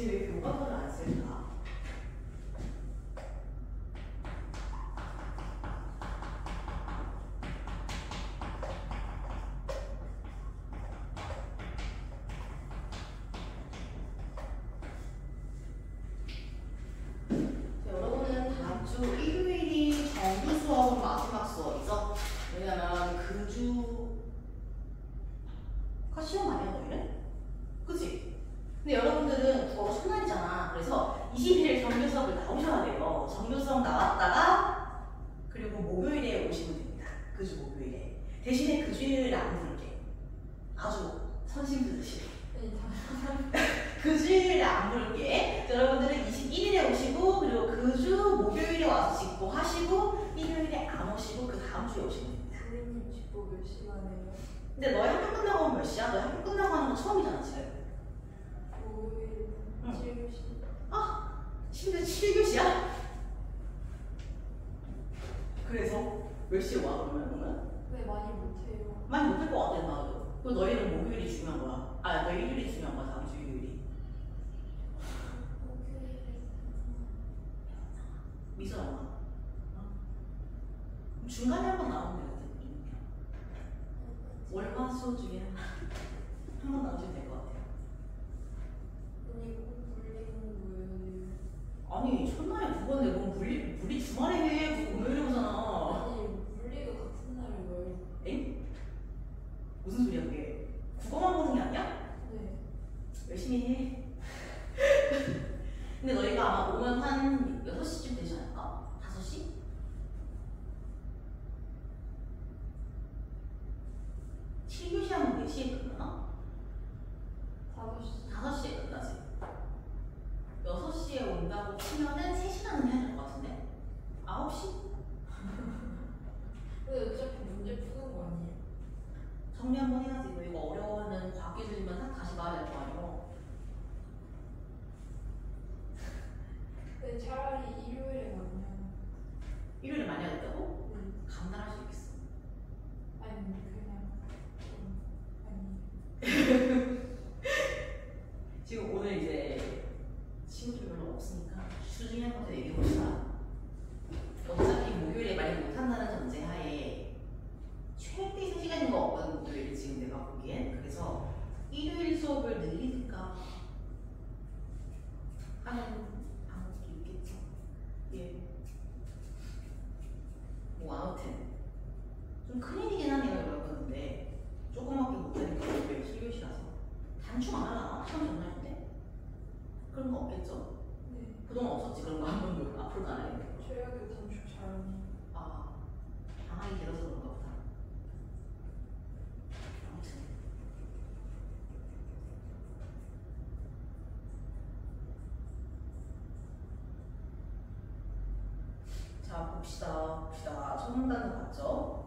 굳이 왜 교과서를 안 쓸까? 여러분은 다음 주 일요일이 정규 수업 마지막 수업이죠? 왜냐면 그 주가 시험 아니야 너희는? 그치? 근데 여러분들은 국어가 첫날이잖아. 그래서 21일 정규 수업을 나오셔야 돼요. 정규 수업 나왔다가 그리고 목요일에 오시면 됩니다. 그 주 목요일에. 대신에 그 주일을 안 부를게. 아주 선심들으시게. 그 주일에 안 부를게. 여러분들은 21일에 오시고 그리고 그 주 목요일에 와서 집보 하시고 일요일에 안 오시고 그 다음 주에 오시면 됩니다. 선생님 집보 몇 시간이에요? 근데 너희 학교 끝나고 하면 몇 시야? 너희 학교 끝나고 하는 거 처음이잖아 지금. 목요일 7교시. 아, 심지어 7교시야? 그래서 몇 시에 와 그러면? 왜 많이 못해요? 많이 못할 것 같아 나도. 그리고 너희는 목요일이 중요한 거야. 아, 너희 일요일이 중요한 거야. 다음 주 일요일이. 미술 안 와. 중간에 한 번 나오면 되거든. 월화 수업 중에 한 번 나오시면 될 것 같아요. 언니 꼭 불리는 거예요? 아니 첫날에 국어 내고 분리 주말에 해. 그거 금요일에 오잖아. 아니 물리가 같은 날에 와요. 엥? 무슨 소리야 그게? 국어만 보는 게 아니야? 네. 열심히 해. 근데 너희가 아마 오면 한 6시쯤 되지 않을까? 5시? 7교시 하면 4시에 끝나나? 5시. 5시에 끝나지. 6시에 온다고 치면은 3시간은 해야 될 것 같은데? 9시? 근데 어차피 문제 푸는 거 아니에요? 정리 한번 해야지. 너 이거 어려워하는 과기술이면 다시 봐야 될 거 아니야. 근데 차라리 일요일에 만나요. 일요일에 많이 해야 된다고? 네. 감당할 수 있겠어. 아니 그냥 좀 아니. 지금 오늘 이제 친구들 별로 없으니까 수중에 한 번 더 얘기해 봅시다. 어차피 목요일에 많이 못한다는 전제하에 최대 3시간인 거 없거든 목요일에 지금 내가 보기엔. 그래서 일요일 수업을 늘리든가 하는 방법도 있겠죠. 예. 뭐 아무튼 좀 큰일이긴 하네요 여러분. 근데 조금밖에 못하니까 목요일 실교시라서 단축 안 하려나? 시험 전날인데? 그런 거 없겠죠? 네. 그동안 없었지 그런 거 한 번도. 앞으로도 안 하겠네. 저희 학교 단축 잘하네. 아, 방학이 길어서 그런가 보다. 아무튼 자 봅시다. 첫 문단도 봤죠?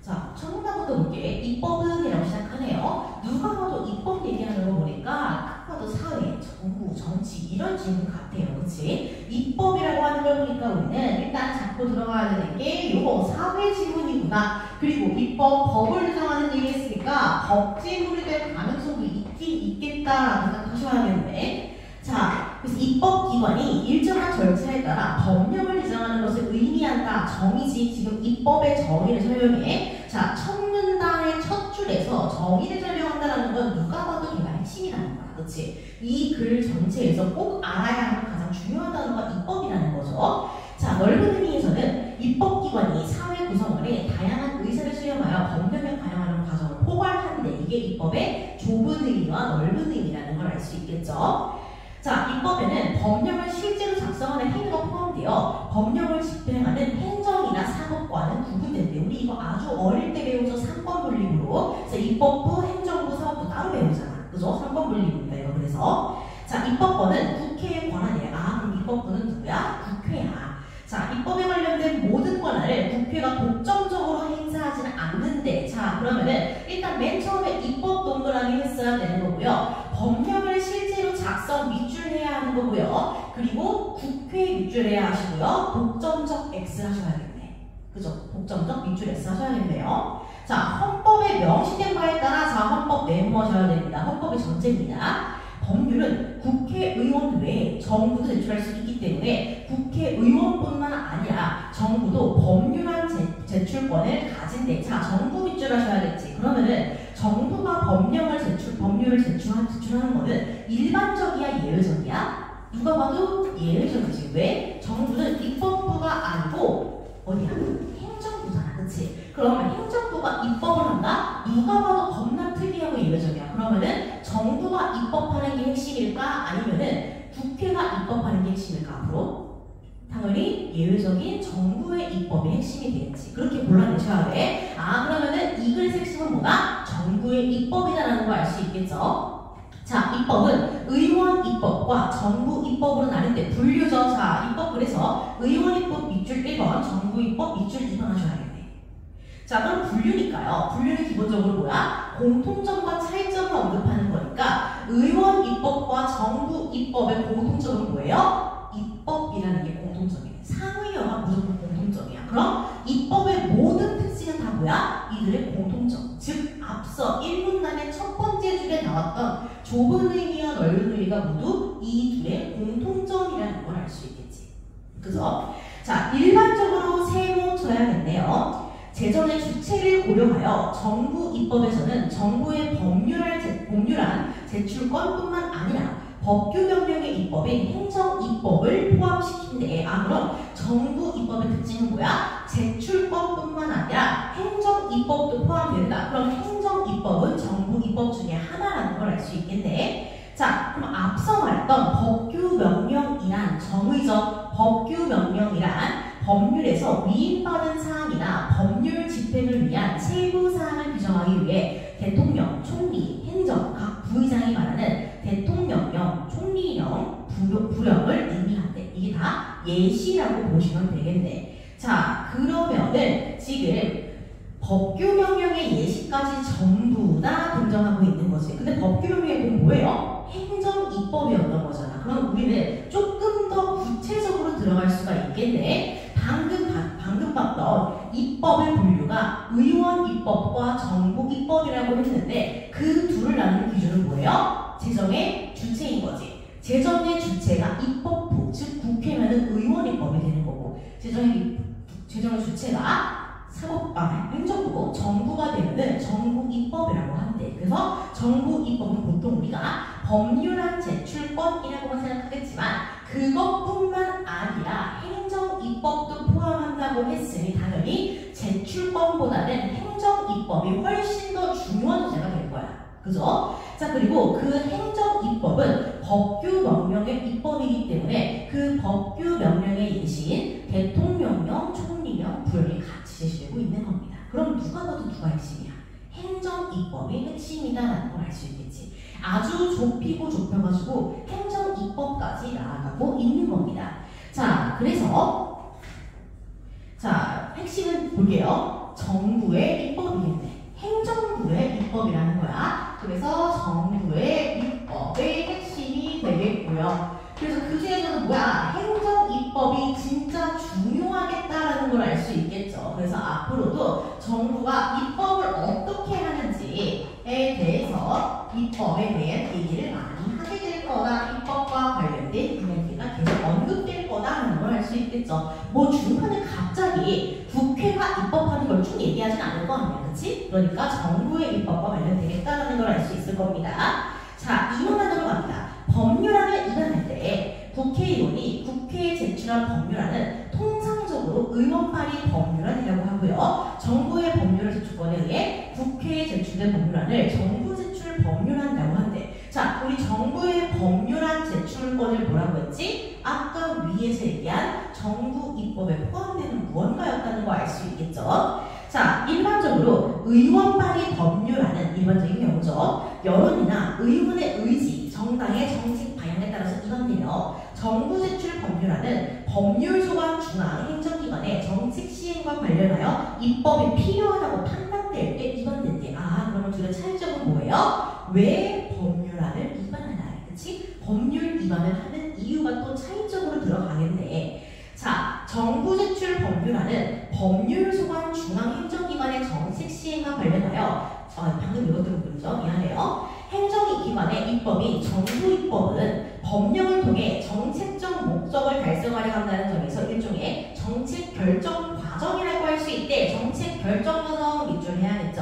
자, 첫 문단부터 볼게. 입법은 이라고 시작하네요. 누가 봐도 입법 얘기하는 거 보니까 딱 봐도 사회, 정부, 정치 이런 질문 같아요. 그치? 입법이라고 하는 걸 보니까 우리는 일단 잡고 들어가야 되는 게 요거 사회 지문이구나. 그리고 입법, 법을 규정하는 얘기 했으니까 법 지문이 될 가능성도 있긴 있겠다 생각하셔야겠네. 자, 그래서 입법기관이 일정한 절차에 따라 법령을 제정하는 것을 의미한다. 정의지. 지금 입법의 정의를 설명해. 자, 첫 문단의 첫 줄에서 정의를 설명한다는 건 누가 봐도 걔가 핵심이라는 거야. 그치? 이 글 전체에서 꼭 알아야 하는 가장 중요한 단어가 입법이라는 거죠. 자, 넓은 의미에서는 입법기관이 사회 구성원의 다양한 의사를 수렴하여 법령을 반영하는 과정을 포괄하는데 이게 입법의 좁은 의미와 넓은 의미라는 걸 알 수 있겠죠. 자, 입법에는 법령을 실제로 작성하는 행위가 포함되어 법령을 집행하는 행정이나 사법과는 구분된대. 우리 이거 아주 어릴 때 배우죠. 3권 분립으로. 그래서 입법부, 행정부, 사법부 따로 배우잖아. 그죠? 3권 분립입니다. 이거 그래서. 자, 입법권은 국회의 권한이에요. 아, 그럼 입법부는 누구야? 국회야. 자, 입법에 관련된 모든 권한을 국회가 독점적으로 행사하지는 않는데, 자, 그러면은 일단 맨 처음에 입법 동그라미 했어야 되는 거고요. 법령을 실제로 작성, 밑줄해야 하는 거고요. 그리고 국회 밑줄해야 하시고요. 독점적 X 하셔야겠네. 그죠? 독점적 밑줄 X 하셔야겠네요. 자, 헌법 헌법에 명시된 바에 따라 자 헌법 메모하셔야 됩니다. 헌법의 전제입니다. 법률은 국회의원 외에 정부도 제출할 수 있기 때문에 국회의원뿐만 아니라 정부도 법률안 제출권을 가진대. 자, 정부 밑줄 하셔야겠지. 그러면은 정부가 법률을 제출하는 거는 일반적이야, 예외적이야? 누가 봐도 예외적이지. 왜? 정부는 입법부가 아니고 어디야? 행정부잖아, 그치? 그러면 행정부가 입법을 한다? 누가 봐도 겁나 특이하고 예외적이야. 그러면은 정부가 입법하는 게 핵심일까? 아니면은 국회가 입법하는 게 핵심일까? 앞으로? 당연히 예외적인 정부의 입법이 핵심이 되겠지. 그렇게 골라내셔야 돼. 아, 그러면은 이 글의 핵심은 뭐다? 정부의 입법이다라는 걸 알 수 있겠죠? 자, 입법은 의원 입법과 정부 입법으로 나는데 분류죠. 자, 입법 그래서 의원 입법 밑줄 1번, 정부 입법 밑줄 2번 하셔야겠네. 자, 그럼 분류니까요. 분류는 기본적으로 뭐야? 공통점과 차이점을 언급하는 거니까 의원 입법과 정부 입법의 공통점은 뭐예요? 입법이라는 게 공통점이에요. 상위어가 무조건 공통점이야. 그럼 입법의 모든 특징은 다 뭐야? 이들의 공통점. 즉 앞서 1문단의 첫 번째 줄에 나왔던 좁은 의미와 넓은 의미가 모두 이 둘의 공통점이라는 걸 알 수 있겠지. 그죠? 자, 일반적으로 세모 쳐야겠네요. 제정의 주체를 고려하여 정부 입법에서는 정부의 법률안 제출권뿐만 아니라 법규 명령의 입법인 행정 입법을 포함시킨대. 아, 그럼 정부 입법의 특징은 뭐야? 제출권뿐만 아니라 행정 입법도 포함된다. 그럼 행정 입법은 정부 입법 중에 하나라는 걸 알 수 있겠네. 자, 그럼 앞서 말했던 법규 명령이란 정의적 법규 명령이란 법률에서 위임받은 사항이나 법률 집행을 위한 세부 사항을 규정하기 위해 대통령, 총리, 행정, 각 부의장이 말하는 대통령령, 총리령, 부령을 의미한대. 이게 다 예시라고 보시면 되겠네. 자, 그러면은 지금 법규 명령의 예시까지 전부 다 등장하고 있는 거지. 근데 법규 명령이 그럼 뭐예요? 행정 입법이었던 거잖아. 그럼 우리는 조금 더 구체적으로 들어갈 수가 있겠네. 방금 봤던 입법의 분류가 의원 입법과 정부 입법이라고 했는데 그 둘을 나누는 기준은 뭐예요? 제정의 주체인 거지. 제정의 주체가 입법부, 즉 국회면은 의원 입법이 되는 거고 제정의 주체가 행정부고 정부가 되면은 정부 입법이라고 한대. 그래서 정부 입법은 보통 우리가 법률안 제출권이라고만 생각하겠지만 그것뿐만 아니라 행정 입법도 포함한다고 했으니 당연히 제출권보다는 행정 입법이 훨씬 더 중요한 주제가 될 거야. 그죠? 자, 그리고 그 행정 입법은 법규 명령의 입법이기 때문에 그 법규 명령의 예시인 대통령령, 총리령, 부령이 같이 제시되고 있는 겁니다. 그럼 누가 봐도 누가 핵심이야? 행정 입법이 핵심이다라는 걸 알 수 있겠지. 아주 좁혀가지고 행정 입법까지 나아가고 있는 겁니다. 자, 그래서 자, 핵심은 볼게요. 정부의 입법이겠네. 행정부의 입법이라는 거야. 그래서 정부의 입법의 핵심이 되겠고요. 그래서 그 중에서는 뭐야? 행정 입법이 진짜 중요하겠다라는 걸 알 수 있겠죠. 그래서 앞으로도 정부가 입법을 어떻게 하는지에 대해서 입법에 대한 얘기를 많이 하게 될 거다. 입법과 관련된 이야기가 계속 언급될 거다라는 걸 알 수 있겠죠. 뭐 중간에 갑자기 국회가 입법하는 걸 쭉 얘기하진 않을 거 아니야, 그치? 그러니까 정부의 입법과 관련되겠다라는 걸 알 수 있을 겁니다. 자, 2번 단어로 갑니다. 법률안을 입안할 때 국회의원이 국회에 제출한 법률안은 통상적으로 의원 발의 법률안이라고 하고요. 정부의 법률 제출권에 의해 국회에 제출된 법률안을 정부 제출 법률안이라고 한대. 자, 우리 정부의 법률안 제출권을 뭐라고 했지? 아까 위에서 얘기한 정부 입법에 포함되는 무언가였다는 거 알 수 있겠죠? 자, 일반적으로 의원 발의 법률안은 일반적인 경우죠. 여론이나 의원의 의지, 정당의 정책 방향에 따라서 입안되며 정부 제출 법률안은 법률소관 중앙 행정기관의 정책 시행과 관련하여 입법이 필요하다고 판단될 때 입안된대. 아, 그러면 둘의 차이점은 뭐예요? 왜 법률안을 입안하나? 그치? 법률 입안을 하는 이유가 또 차이점으로 들어가겠네. 자, 정부 제출 법률안은 법률소관 해당 중앙행정기관의 정책 시행과 관련하여 방금 이것 들은 거죠? 미안해요. 행정기관의 입법인 정부입법은 법령을 통해 정책적 목적을 달성하려 한다는 점에서 일종의 정책 결정 과정이라고 할 수 있대. 정책 결정 과정 밑줄 해야겠죠?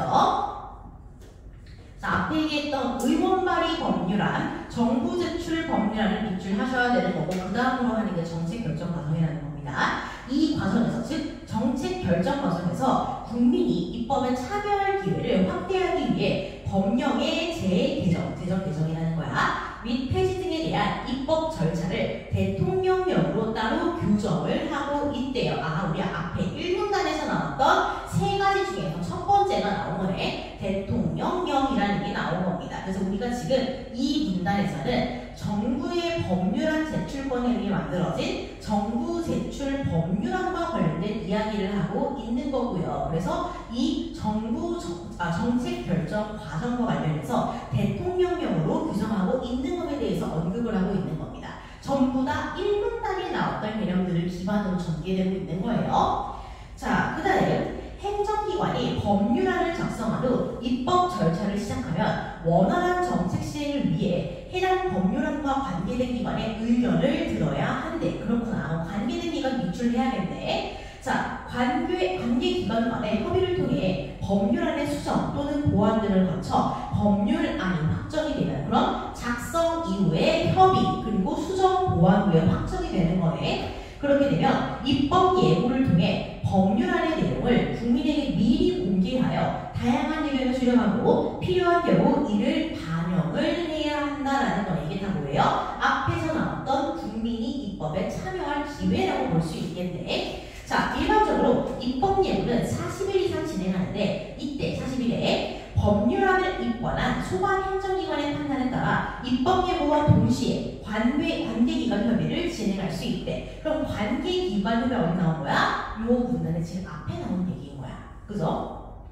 자, 앞에 얘기했던 의원 발의 법률안, 정부 제출 법률안을 밑줄 하셔야 되는 거고 그 다음으로 하는 게 정책 결정 과정이라는 겁니다. 이 과정에서 즉 정책 결정 과정에서 국민이 입법에 참여할 기회를 확대하기 위해 법령의 재개정 개정이라는 거야. 및 폐지 등에 대한 입법 절차를 대통령령으로 따로 규정을 하고 있대요. 우리 앞에 1문단에서 나왔던 세 가지 중에서 첫 번째가 나온 거네. 대통령령이라는 게 나온 겁니다. 그래서 우리가 지금 이 문단에서는 정부의 법률안 제출권에 의해 만들어진 정부 제출 법률안과 관련된 이야기를 하고 있는 거고요. 그래서 이 정책 결정 과정과 관련해서 대통령령으로 규정하고 있는 것에 대해서 언급을 하고 있는 겁니다. 전부 다 1문단에 나왔던 개념들을 기반으로 전개되고 있는 거예요. 자, 그 다음 행정기관이 법률안을 작성한 후 입법 절차를 시작하면 원활한 정책 시행을 위해 해당 법률안과 관계된 기관의 의견을 들어야 한대. 그렇구나. 관계된 기관 밑줄해야겠네. 자, 관계기관 간의 협의를 통해 법률안의 수정 또는 보완 등을 거쳐 법률안이 확정이 되면 그럼 작성 이후에 협의 그리고 수정 보완 후에 확정이 되는 거네. 그렇게 되면 입법 예고를 통해 법률안의 내용을 국민에게 미리 공개하여 다양한 의견을 수렴하고 필요한 경우 이를 반영을 해야 한다라는 거. 이게 다 뭐예요? 앞에서 나왔던 국민이 입법에 참여할 기회라고 볼 수 있겠네. 자, 일반적으로 입법 예고는 40일 이상 진행하는데 이때 40일에 법률안을 입건한 소관 행정기관의 판단에 따라 입법 예고와 동시에 관계기관 협의를 진행할 수 있대. 그럼 관계기관 협의 어디 나온 거야? 요 문단에 지금 앞에 나온 얘기인 거야. 그죠?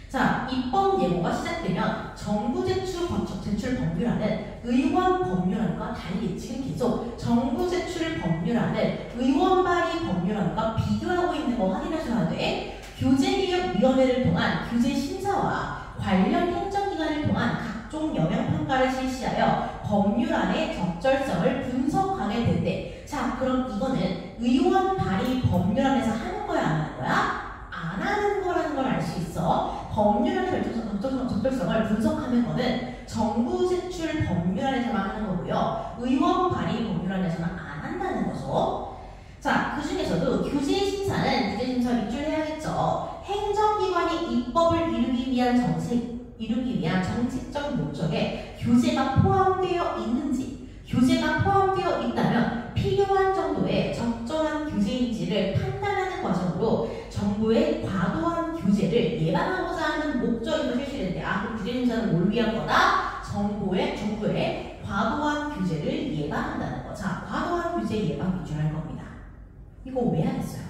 자, 입법 예고가 시작되면 정부 제출 법률안은 의원 법률안과 달리 지금 계속 정부 제출 법률안을 의원 발의 법률안과 비교하고 있는 거 확인하셔야 돼. 규제개혁위원회를 통한 규제 심사와 관련 행정기관을 통한 각종 영향평가를 실시하여 법률안의 적절성을 분석하게 된대. 자, 그럼 이거는 의원 발의 법률안에서 하는 거야, 안 하는 거야? 안 하는 거라는 걸 알 수 있어. 법률안의 적절성을 분석하는 거는 정부 제출 법률안에서만 하는 거고요. 의원 발의 법률안에서는 안 한다는 거죠. 자, 그 중에서도 규제심사는 규제심사 밑줄해야겠죠. 행정기관이 입법을 이루기 위한 정책적 목적에 규제가 포함되어 있는지, 규제가 포함되어 있다면 필요한 정도의 적절한 규제인지를 판단하는 과정으로 정부의 과도한 규제를 예방하고자 하는 목적에서 실시되는데, 그럼 규제심사는 뭘 위한 거다? 정부의 과도한 규제를 예방한다는 거. 자, 과도한 규제 예방 밑줄할 겁니다. 이거 왜 하겠어요?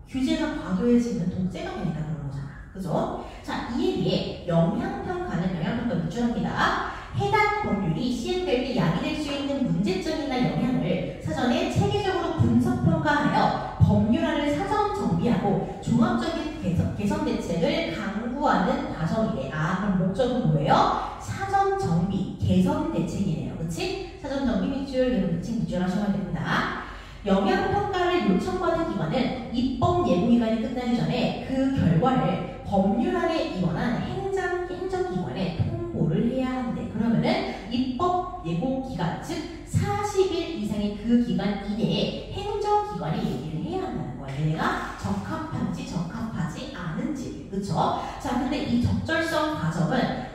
규제가 과도해지면 독재가 되니까 그런 거잖아. 그죠? 자, 이에 비해 영향평가는 영향평가 밑줄합니다. 해당 법률이 시행될 때 야기될 수 있는 문제점이나 영향을 사전에 체계적으로 분석평가하여 법률안을 사전 정비하고 종합적인 개선 대책을 강구하는 과정이래. 그럼 목적은 뭐예요? 사전 정비, 개선 대책이네요. 그치? 사전 정비 밑줄, 개선 대책 밑줄 하셔야 됩니다. 영향평가를 요청받은 기관은 입법 예고기간이 끝나기 전에 그 결과를 법률안에 입원한 행정기관에 통보를 해야 한대. 그러면은 입법 예고기간, 즉 40일 이상의 그 기간 이내에 행정기관이 얘기를 해야 한다는 거야. 얘네가 적합한지 적합하지 않은지. 그쵸? 자, 근데 이 적절성 과정은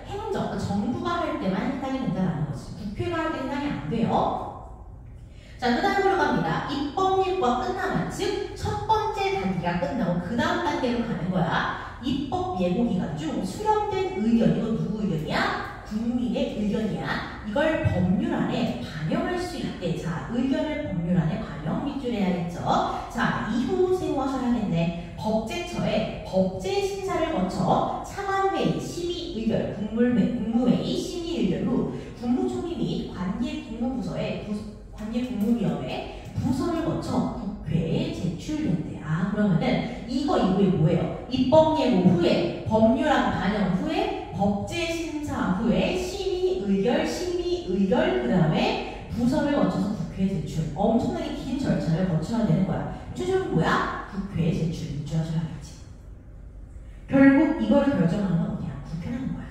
정부가 할 때만 해당이 된다는 거지. 국회가 할 때 해당이 안 돼요. 자, 그 다음으로 갑니다. 입법 예고가 끝나면, 즉 첫 번째 단계가 끝나고 그 다음 단계로 가는 거야. 입법 예고 기간 중 수렴된 의견, 이거 누구 의견이야? 국민의 의견이야. 이걸 법률안에 반영할 수 있대. 자, 의견을 법률안에 반영 밑줄해야겠죠. 자, 이후 세워하셔야겠네. 법제처에 법제 심사를 거쳐 차관회의, 심의 의견, 국무회의, 심의 의견 후 국무총리 및 관계국무위원회 부서를 거쳐 국회에 제출된대. 그러면은 이거 이후에 뭐예요? 입법 예고 후에, 법률안 반영 후에, 법제 심사 후에, 심의 의결, 그 다음에 부서를 거쳐서 국회에 제출. 엄청나게 긴 절차를 거쳐야 되는 거야. 최종은 뭐야? 국회에 제출. 입주하셔야겠지. 결국 이거를 결정하는 건 어디야? 국회라는 거야.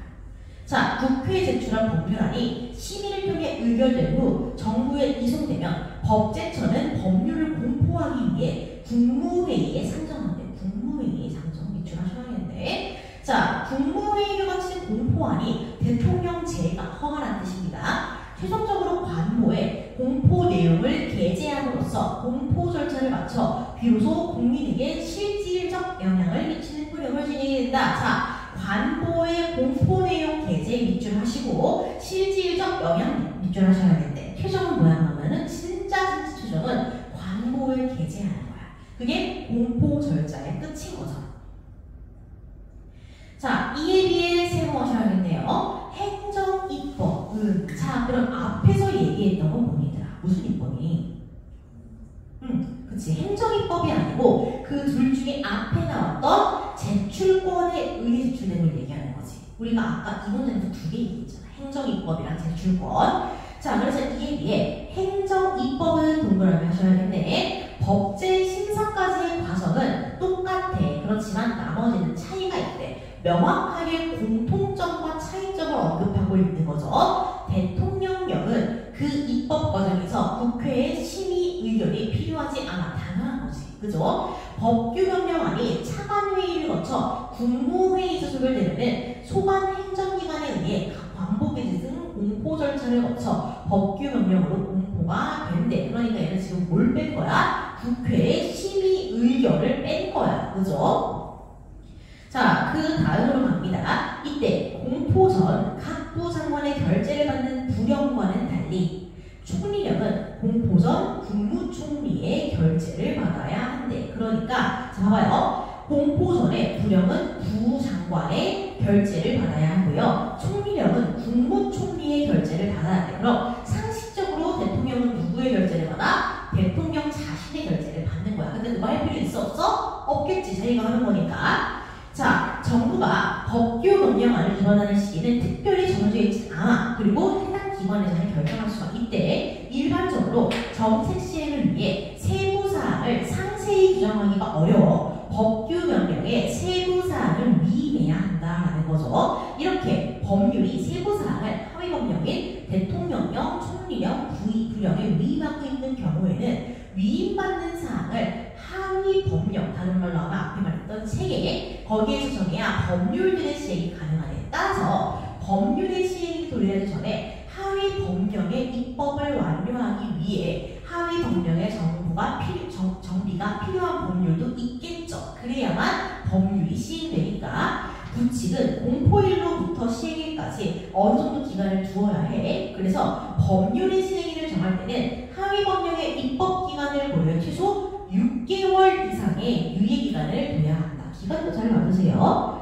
자, 국회에 제출한 법률안이 심의를 통해 의결된 후 정부에 이송되면 법제처는 법률을 공포하기 위해 국무회의에 상정한대. 국무회의에 상정 제출하셔야겠네. 자, 국무회의가 거친 공포안이 대통령 제의가 허가란 뜻입니다. 최종적으로 관보에 공포 내용을 게재함으로써 공포 절차를 마쳐 비로소 국민에게 실질적 영향을 미치는 효력을 지니게 된다. 자, 관보에 공포 내용 게재 밑줄하시고 실질적 영향 밑줄하셔야겠는데 최종은 뭐야 하면은 진짜 최종은 관보에 게재하는 거야. 그게 공포 절차의 끝인 거죠. 자, 이에 비해 세모하셔야겠네요. 행정 입법은 자, 그럼 앞에서 얘기했던 건 뭐니더라? 무슨 입법이? 그치. 행정 입법이 아니고 그 둘 중에 앞에 나왔던 제출권에 의해 제출된 걸 얘기하는 거지. 우리가 아까 이 문제에서 두 개 얘기했잖아. 행정 입법이랑 제출권. 자, 그래서 이에 비해 행정 입법은 동그라미 하셔야겠네. 법제 심사까지의 과정은 똑같아. 그렇지만 나머지는 차이가 있대. 명확하게 공통점과 차이점을 언급하고 있는 거죠. 대통령령은 그 입법 과정에서 국회의 심의 의결이 필요하지 않아. 당연한 거지. 그죠? 법규명령안이 차관회의를 거쳐 국무회의에서 소결되는 소관 행정기관에 의해 관보기지 등 공포 절차를 거쳐 법규명령으로 공포가 된대. 그러니까 얘는 지금 뭘 뺀 거야? 국회의 심의 의결을 뺀 거야. 그죠? 자, 그 다음으로 갑니다. 이때 공포 전 각부 장관의 결재를 받는 부령과는 달리 총리령은 공포 전 국무총리의 결재를 받아야 한대. 그러니까 자, 봐봐요. 공포 전에 부령은 부장관의 결재를 받아야 하고요. 총리령은 국무총리의 결재를 받아야 돼. 그럼 상식적으로 대통령은 누구의 결재를 받아? 대통령 자신의 결재를 받는 거야. 근데 그거 할 필요 있어 없어? 없겠지. 자기가 하는 거니까. 자, 정부가 법규 명령안을 입안하는 시기는 특별히 정해져 있지 않아. 그리고 해당 기관에서는 결정할 수가 있대. 일반적으로 정책 시행을 위해 세부 사항을 상세히 규정하기가 어려워 법규 명령에 세부 사항을 위임해야 한다라는 거죠. 이렇게 법률이 세부 사항을 하위 법령인 대통령령, 총리령, 부령에 위임하고 있는 경우에는 위임받는 사항을 하위 법령, 다른 말로 하면 앞에 말했던 체계, 거기에서 정해야 법률들의 시행이 가능하대. 따라서 법률의 시행이 도래하기 전에 하위 법령의 입법을 완료하기 위해 하위 법령의 정비가 필요한 법률도 있겠죠. 그래야만 법률이 시행되니까 규칙은 공포일로부터 시행일까지 어느 정도 기간을 두어야 해. 그래서 법률의 시행일을 정할 때는 하위 법령의 입법 기간을 고려해 최소 6개월 이상의 유예기간을 둬야 한다. 기간도 잘 맞으세요.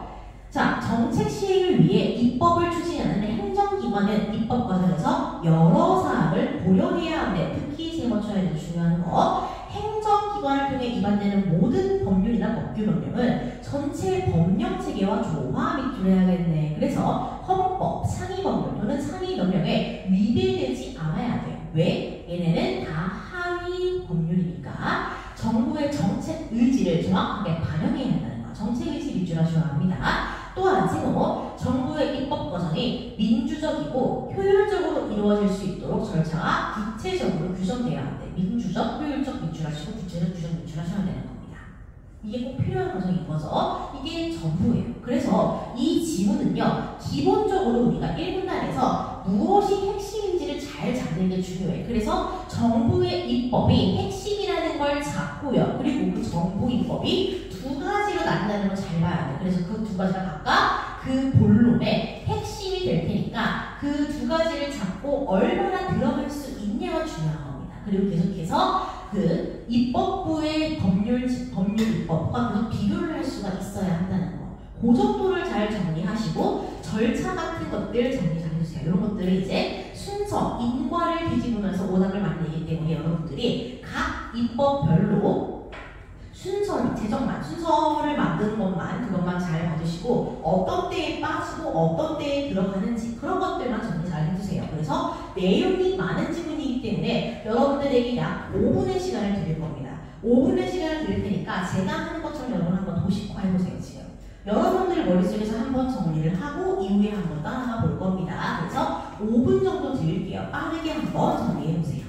자, 정책 시행을 위해 입법을 추진하는 행정기관은 입법 과정에서 여러 사항을 고려해야 하는데 특히 세번쳐야 중요한 거 행정기관을 통해 위반되는 모든 법률이나 법규명령은 전체 법령체계와 조화 밑줄해야겠네. 그래서 헌법, 상위법률 또는 상위명령에 위배되지 않아야 돼. 왜? 얘네는 다 하위 법률이니까 정부의 정책 의지를 정확하게 반영해야 한다는 거야. 정책 의지 밑줄하셔야 합니다. 또한 세모, 정부의 입법 과정이 민주적이고 효율적으로 이루어질 수 있도록 절차가 구체적으로 규정돼야 한대. 민주적, 효율적 밑줄하시고 구체적 규정 밑줄하셔야 되는 겁니다. 이게 꼭 필요한 과정인 거죠. 이게 전부예요. 그래서 이 지문은요, 기본적으로 우리가 1분단에서 무엇이 핵심인지를 잘 잡는 게 중요해. 그래서 정부의 입법이 핵심이라는 걸 잡고요. 그리고 그 정부 입법이 두 가지로 나눈다는 걸 잘 봐야 돼. 그래서 그 두 가지가 각각 그 본론의 핵심이 될 테니까 그 두 가지를 잡고 얼마나 들어갈 수 있냐가 중요한 겁니다. 그리고 계속해서 그 입법부의 법률 입법과 계속 비교를 할 수가 있어야 한다는 거. 그 정도를 잘 정리하시고 절차 같은 것들 정리 잘 해주세요. 이런 것들을 이제 순서, 인과를 뒤집으면서 오답을 만들기 때문에 여러분들이 각 입법별로 순서, 제정만 순서 문서를 만드는 그것만 잘 봐주시고 어떤 때에 빠지고 어떤 때에 들어가는지 그런 것들만 정리 잘 해주세요. 그래서 내용이 많은 지문이기 때문에 여러분들에게 약 5분의 시간을 드릴 겁니다. 5분의 시간을 드릴 테니까 제가 하는 것처럼 여러분 한번 도식화해보세요. 지금 여러분들 머릿속에서 한번 정리를 하고 이후에 한번 따라가 볼 겁니다. 그래서 5분 정도 드릴게요. 빠르게 한번 정리해보세요.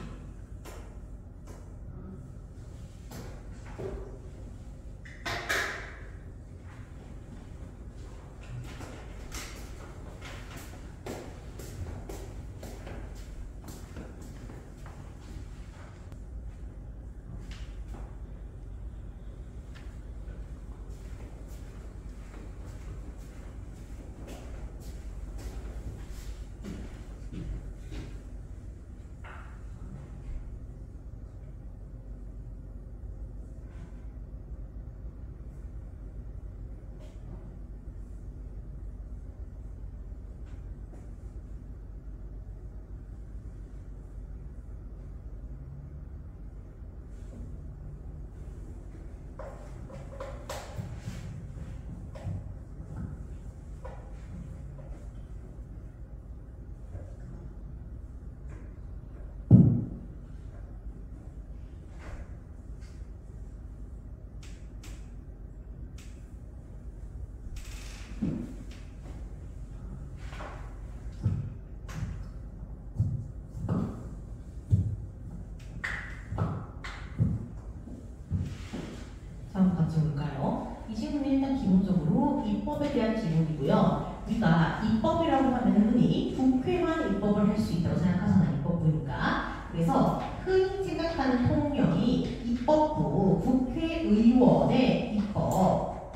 한번 같이 볼까요? 이 질문은 일단 기본적으로 입법에 대한 질문이고요. 우리가 입법이라고 하면 흔히 국회만 입법을 할 수 있다고 생각하잖아요. 입법부니까. 그래서 흔히 생각하는 통령이 입법부, 국회의원의 입법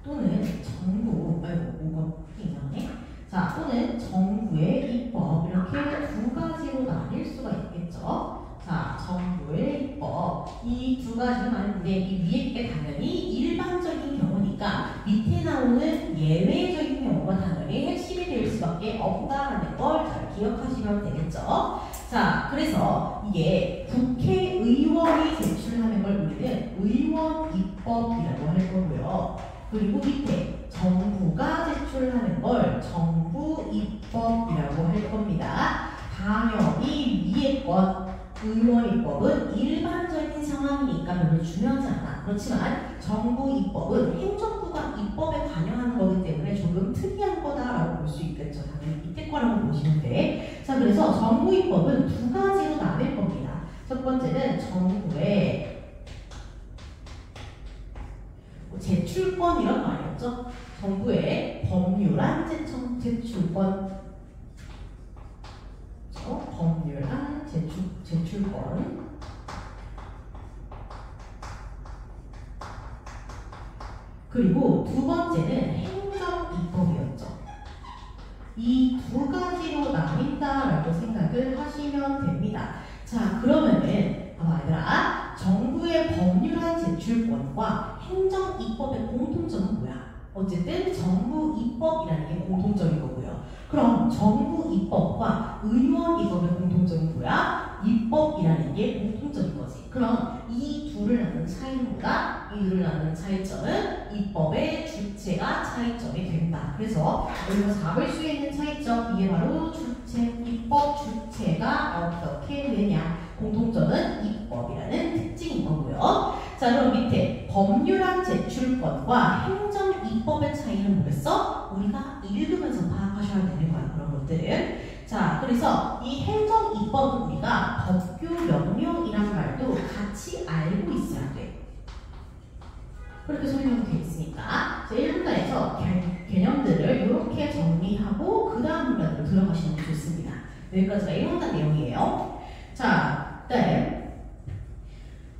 또는 정부, 뭐가 이상하네. 자, 또는 정부의 입법 이렇게 두 가지로 나뉠 수가 있겠죠. 자, 정부의 입법 이 두 가지는 많은데 이 위에 게 당연히 일반적인 경우니까 밑에 나오는 예외적인 경우가 당연히 핵심이 될 수밖에 없다는 걸 잘 기억하시면 되겠죠. 자, 그래서 이게 국회의원이 제출하는 걸 우리는 의원 입법이라고 할 거고요. 그리고 밑에 정부가 제출하는 걸 정부 입법이라고 할 겁니다. 당연히 위에 것 의원 입법은 일반적인 상황이니까 별로 중요하지 않아. 그렇지만 정부 입법은 행정부가 입법에 관여하는 거기 때문에 조금 특이한 거다라고 볼 수 있겠죠. 당연히 밑에 거라고 보시면 돼. 자, 그래서 정부 입법은 두 가지로 나눌 겁니다. 첫 번째는 정부의 제출권이란 말이었죠. 정부의 법률안 제출권, 법률안 제출권. 그리고 두 번째는 행정입법이었죠. 이 두 가지로 나뉜다라고 생각을 하시면 됩니다. 자, 그러면은 봐봐 얘들아, 정부의 법률안 제출권과 행정입법의 공통점은 뭐야? 어쨌든 정부 입법이라는 게 공통점인 거고요. 그럼 정부 입법과 의원 입법의 공통점은 뭐야? 입법이라는 게 공통점인 거지. 그럼 이 둘을 나눈 차이는 뭐다? 이 둘을 나눈 차이점은 입법의 주체가 차이점이 된다. 그래서 여기서 잡을 수 있는 차이점, 이게 바로 주체, 입법 주체가 어떻게 되냐. 공통점은 입법이라는 특징인 거고요. 자, 그럼 밑에 법률안 제출권과 행정입법의 차이는 뭐겠어? 우리가 읽으면서 파악하셔야 되는 거야, 그런 것들을. 자, 그래서 이 행정입법은 우리가 법규 명령이라는 말도 같이 알고 있어야 돼. 그렇게 설명되어 있으니까. 자, 1분단에서 개념들을 이렇게 정리하고 그 다음 문단으로 들어가시는 게 좋습니다. 여기까지가 1분단 내용이에요. 자, 그다음에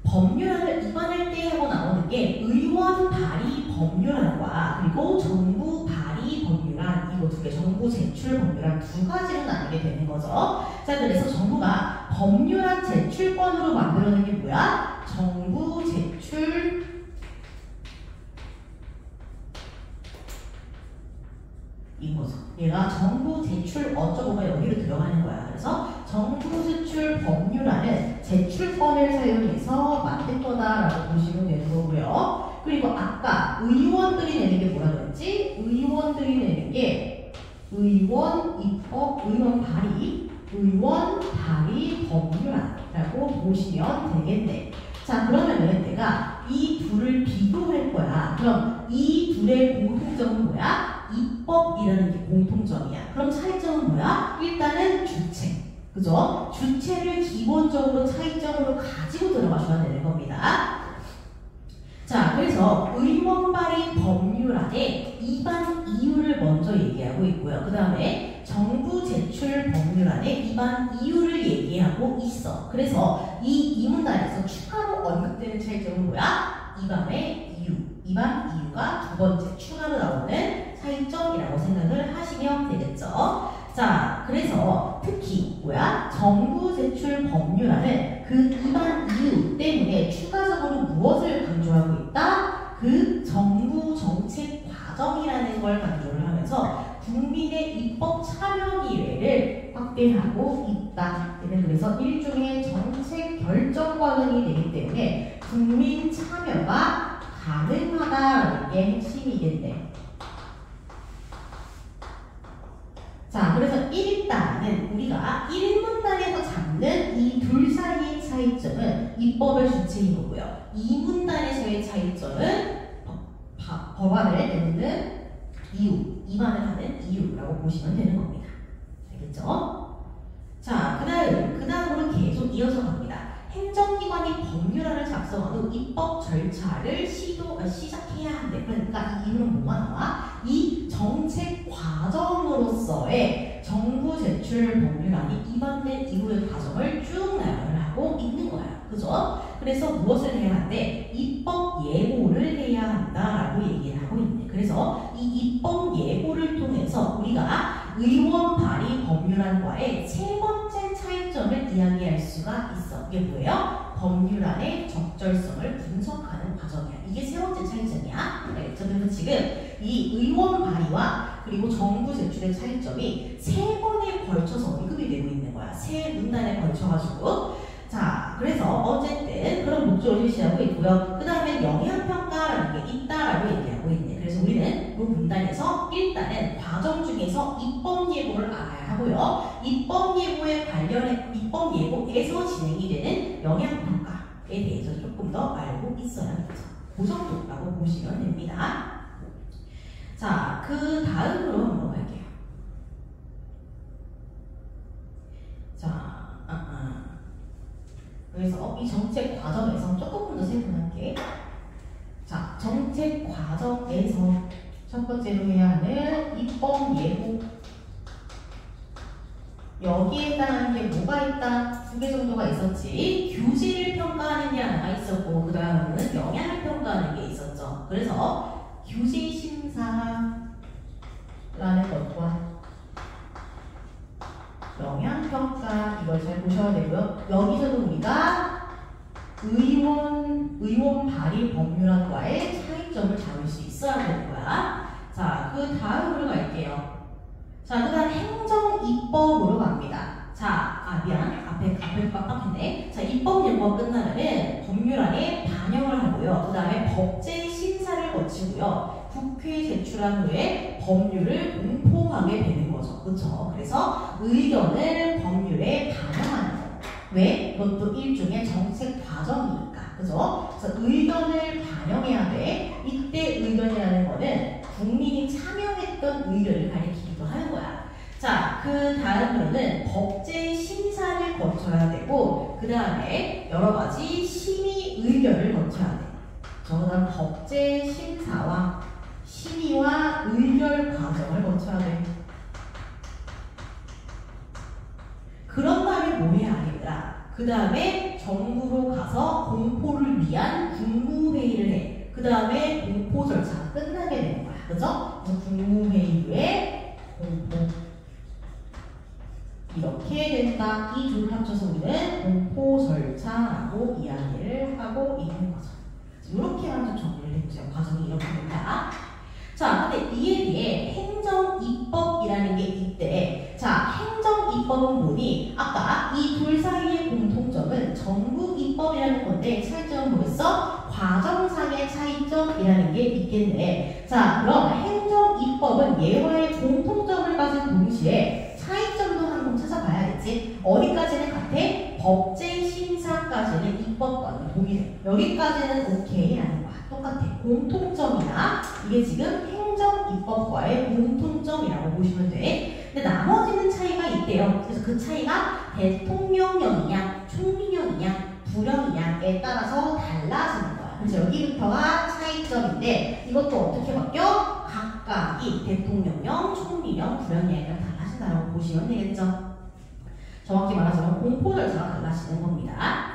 법률안을 입안할 때 하고 나오는 게 의원 발의 법률안과 그리고 정부 발의 법률안, 이거 두 개, 정부 제출 법률안 두 가지로 나뉘게 되는 거죠. 자, 그래서 정부가 법률안 제출권으로 만들어낸 게 뭐야? 정부 제출 이거죠. 얘가 정부 제출 어쩌고가 여기로 들어가는 거야. 그래서 정부 제출 법률안은 제출권을 사용해서 만든 거다라고 보시면 되는 거고요. 그리고 아까 의원들이 내는 게 뭐라 그랬지? 의원들이 내는 게 의원 입법, 의원 발의 법률안이라고 보시면 되겠네. 자, 그러면은 내가 이 둘을 비교할 거야. 그럼 이 둘의 공통점은 뭐야? 입법이라는 게 공통점이야. 그럼 차이점은 뭐야? 일단은 주체. 그죠? 주체를 기본적으로 차이점으로 가지고 들어가셔야 되는 겁니다. 자, 그래서 의원 발의 법률안에 위반 이유를 먼저 얘기하고 있고요. 그 다음에 정부 제출 법률안에 위반 이유를 얘기하고 있어. 그래서 이 문단에서 추가로 언급되는 차이점은 뭐야? 위반의 이유. 위반 이유가 두 번째 추가로 나오는 차이점이라고 생각을 하시면 되겠죠. 자, 그래서 특히 뭐야? 정부 제출 법률안은 그 위반 이유 때문에 추가적으로 무엇을 강조하고 있다? 그 정부 정책 과정이라는 걸 강조를 하면서 국민의 입법 참여 기회를 확대하고 있다. 그래서 일종의 정책 결정 과정이 되기 때문에 국민 참여가 가능하다는 게 핵심이겠네. 자, 그래서 1단은 우리가 1문단에서 잡는 이 둘 사이의 차이점은 입법의 주체인 거고요. 2문단에서의 차이점은 법안을 내는 이유, 위반을 하는 이유라고 보시면 되는 겁니다. 알겠죠? 자, 그 다음으로 계속 이어서 갑니다. 행정기관이 법률안을 작성한 후 입법 절차를 시작해야 한대. 그러니까 이 이유는 뭐가 나와? 이 정책 과정으로서의 정부 제출 법률안이 위반된 이후의 과정을 쭉 나열을 하고 있는 거야. 그죠? 그래서 무엇을 해야 한대? 입법 예고를 해야 한다라고 얘기를 하고 있네. 그래서 이 입법 예고를 통해서 우리가 의원 발의 법률안과의 세 번째 차이점을 이야기할 수가 있어. 이게 뭐예요? 법률안의 적절성을 분석하는 과정이야. 이게 세 번째 차이점이야. 알겠죠? 그래서 지금 이 의원 발의와 그리고 정부 제출의 차이점이 세 번에 걸쳐서 언급이 되고 있는 거야. 세 문단에 걸쳐가지고. 자, 그래서 어쨌든 그런 목적을 제시하고 있고요. 그 다음에 영향평가라는 게 있다라고 얘기하고 있네. 그래서 우리는 이 문단에서 일단은 과정 중에서 입법 예고를 알아야 하고요. 입법 예고에서 진행이 되는 영향평가에 대해서 조금 더 알고 있어야겠죠. 그 정도라고 보시면 됩니다. 자, 그 다음으로 한번 갈게요. 자, 그래서 이 정책 과정에서 조금 더 세분할게. 자, 정책 과정에서 첫 번째로 해야 하는 입법 예고. 여기에 해당하는 게 뭐가 있다? 두 개 정도가 있었지. 규제를 평가하는 게 하나가 있었고, 그 다음은 영향을 평가하는 게 있었죠. 그래서 규제 심사라는 것과 영향평가 이걸 잘 보셔야 되고요. 여기서도 우리가 의원 발의 법률안과의 차이점을 잡을 수 있어야 되는 거야. 자, 그 다음으로 갈게요. 자, 그 다음 행정입법으로 갑니다. 자, 미안. 앞에 깜빡했네. 자, 입법 예고가 끝나면은 법률안에 반영을 하고요. 그 다음에 법제 심사를 거치고요. 국회에 제출한 후에 법률을 공포하게 되는 거죠. 그쵸? 그래서 의견을 법률에 반영하는 거. 왜? 이것도 일종의 정책 과정이니까. 그죠? 그래서 의견을 반영해야 돼. 이때 의견이라는 거는 국민이 참여했던 의견을 가리키기도 하는 거야. 자, 그 다음으로는 법제 심사를 거쳐야 되고, 그 다음에 여러 가지 심의 의견을 거쳐야 돼. 그 다음 법제 심의와 의결 과정을 거쳐야 돼. 그런 다음에 뭐 해야 하겠더라? 그 다음에 정부로 가서 공포를 위한 국무회의를 해. 그 다음에 공포 절차가 끝나게 되는 거야. 그죠? 그래서 국무회의 후에 공포. 이렇게 된다. 이 둘을 합쳐서 우리는 공포 절차라고 이야기를 하고 있는 거죠. 이렇게 먼저 정리를 해보세요. 과정이 이렇게 된다. 자, 근데 이에 대해 행정입법이라는 게 있대. 자, 행정입법은 뭐니? 아까 이 둘 사이의 공통점은 전국 입법이라는 건데 차이점은 뭐였어? 과정상의 차이점이라는 게 있겠네. 자, 그럼 행정 입법은 예와의 공통점을 가진 동시에 차이점도 한번 찾아봐야겠지. 어디까지는 같아? 법제 심사까지는 입법과는 동일해. 여기까지는 오케이라는 거야. 똑같아. 공통점이나 이게 지금 행정 입법과의 공통점이라고 보시면 돼. 근데 나머지는 차이가 있대요. 그래서 그 차이가 대통령령이냐, 총리령이냐, 부령이냐에 따라서 달라지는 거야. 그래서 여기부터가 차이점인데 이것도 어떻게 바뀌어? 각각이 대통령령, 총리령, 부령령에 따라 달라진다고 보시면 되겠죠. 정확히 말하자면 공포 절차가 달라지는 겁니다.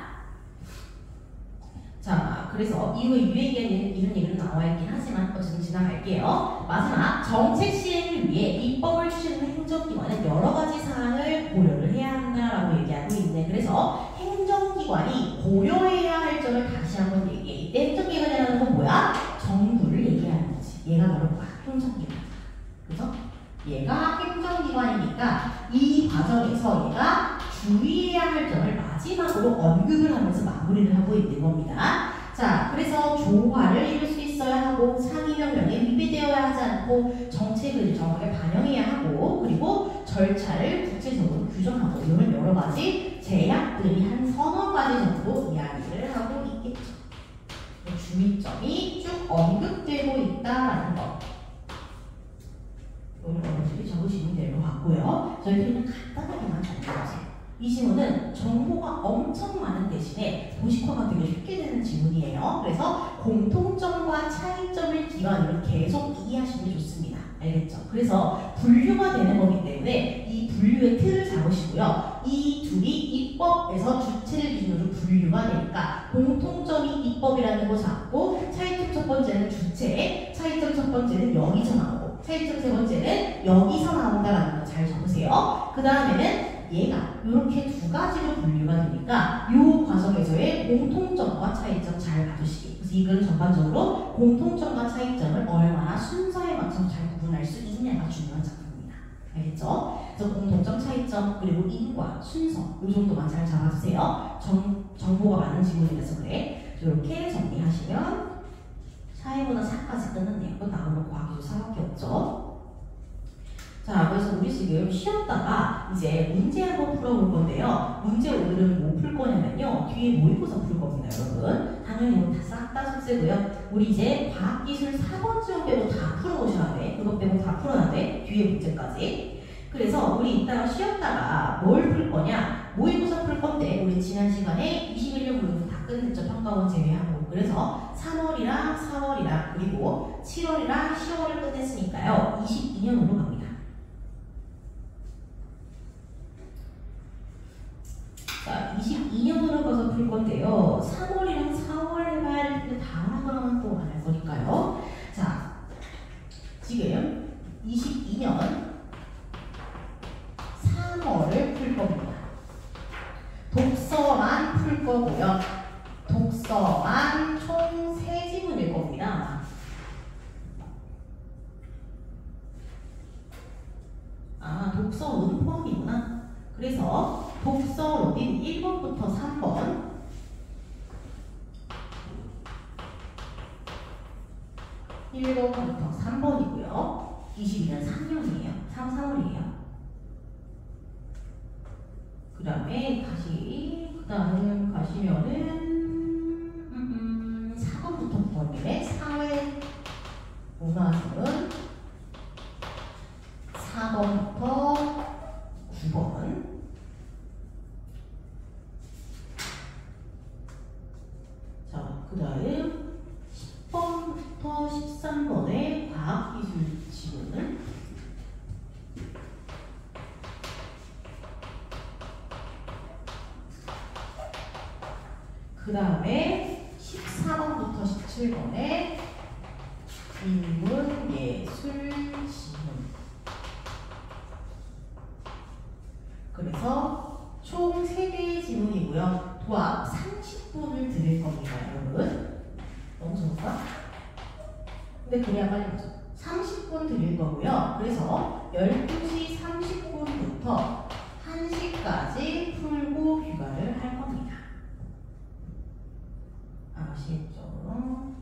자, 그래서 이후에 유예기에는 이런 얘기는 나와 있긴 하지만 어쨌든 지나갈게요. 마지막, 정책 시행을 위해 입법을 추진하는 행정기관은 여러 가지 사항을 고려를 해야 한다라고 얘기하고 있네. 그래서 행정기관이 고려해야 할 점을 다시 한번 얘기해. 이때 행정기관이라는 건 뭐야? 정부를 얘기하는 거지. 얘가 바로 뭐야? 행정기관. 그죠? 얘가 행정기관이니까 이 과정에서 얘가 주의해야 할 점을 마지막으로 언급을 하면서 마무리를 하고 있는 겁니다. 자, 그래서 조화를 이룰 수 있어야 하고 상임명령에 위배되어야 하지 않고 정책을 정확하게 반영해야 하고 그리고 절차를 구체적으로 규정하고 이런 여러 가지 제약들이 한 서너 가지 정도 이야기를 하고 있겠죠. 주의점이 쭉 언급되고 있다라는 거. 이런 것들이 적으시면 될 것 같고요. 저희 그냥 간단하게만 적어보세요. 이 지문은 정보가 엄청 많은 대신에 도식화가 되게 쉽게 되는 지문이에요. 그래서 공통점과 차이점을 기반으로 계속 이해하시는 게 좋습니다. 알겠죠? 그래서 분류가 되는 거기 때문에 이 분류의 틀을 잡으시고요. 이 둘이 입법에서 주체를 기준으로 분류가 되니까 공통점이 입법이라는 거 잡고 차이점 첫 번째는 주체, 차이점 첫 번째는 여기서 나오고 차이점 세 번째는 여기서 나온다라는 거 잘 적으세요. 그 다음에는 얘가 이렇게 두 가지로 분류가 되니까 이 과정에서의 공통점과 차이점 잘 봐주시기. 그래서 이건 전반적으로 공통점과 차이점을 얼마나 순서에 맞춰서 잘 구분할 수 있냐가 중요한 작품입니다. 알겠죠? 그래서 공통점, 차이점, 그리고 인과, 순서 이 정도만 잘 잡아주세요. 정보가 많은 지문이라서 그래. 이렇게 정리하시면 사회문화 4까지 끝났네요. 또 남은 과학기술 4밖에 없죠. 자, 그래서 우리 지금 쉬었다가 이제 문제 한번 풀어볼 건데요. 문제 오늘은 뭐 풀 거냐면요. 뒤에 모의고사 풀 겁니다, 여러분. 당연히 뭐 싹 다 숙제고요. 우리 이제 과학기술 4번 지원 빼고 다 풀어오셔야 돼. 그것 빼고 다 풀어야 돼. 뒤에 문제까지. 그래서 우리 이따가 쉬었다가 뭘 풀 거냐? 모의고사 풀 건데 우리 지난 시간에 21년 모의고사 다 끝냈죠. 평가원 제외하고. 그래서 3월이랑 4월이랑 그리고 7월이랑 10월을 끝냈으니까요. 22년으로 갑니다. 자, 22년으로 가서 풀 건데요. 3월이랑 4월 해봐야 할 텐데 다음하고는 또 안 할 거니까요. 자, 지금 22년 3월을 풀 겁니다. 독서만 풀 거고요. 독서만 총 3지문일 겁니다. 아, 독서는 포함이구나. 그래서 독서 로딘 1번부터 3번 1번부터 3번이고요. 22년 3년이에요. 3월이에요. 그 다음에 다음 가시면은 4번부터 9번이래. 사회 문화는 4번부터 9번. 자, 그 다음 10번부터 13번의 과학기술 지문을 그 다음에 14번부터 17번의 인문 예술 지문. 그래서 총 3개의 지문이고요. 도합 30분을 드릴 겁니다, 여러분. 너무 좋을까? 근데 그래야 빨리 가죠. 30분 드릴 거고요. 그래서 12시 30분부터 1시까지 풀고 귀가를 할 겁니다. 아시겠죠?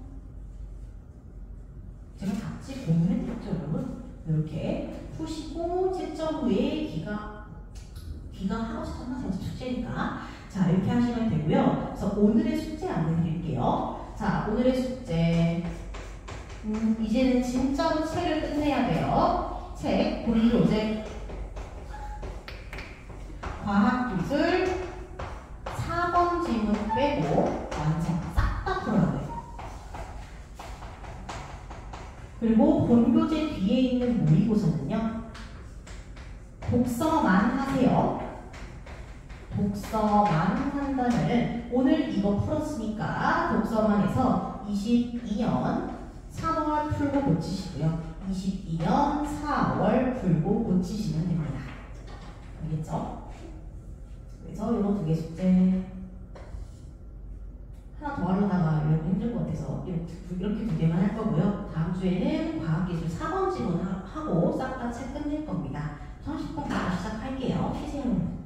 제가 같이 공유해드렸죠, 여러분? 이렇게 푸시고 채점 후에 기가 하고 싶은 선생님 숙제니까 자 이렇게 하시면 되고요. 그래서 오늘의 숙제 안내드릴게요. 자 오늘의 숙제 이제는 진짜로 책을 끝내야 돼요. 책 본교재 과학기술 4번 지문 빼고 완전 싹 다 풀어야 돼요. 그리고 본교재 뒤에 있는 모의고사는요. 독서만 하세요. 독서만 한다면 오늘 이거 풀었으니까 독서만 해서 22년 3월 풀고 고치시고요. 22년 4월 풀고 고치시면 됩니다. 알겠죠? 그래서 이거 2개 숙제 하나 더 하려다가 여러분 힘들 것 같아서 이렇게 2개만 할 거고요. 다음 주에는 과학기술 4번 지문 하고 싹 다 책 끝낼 겁니다. 30분부터 시작할게요. 쉬세요.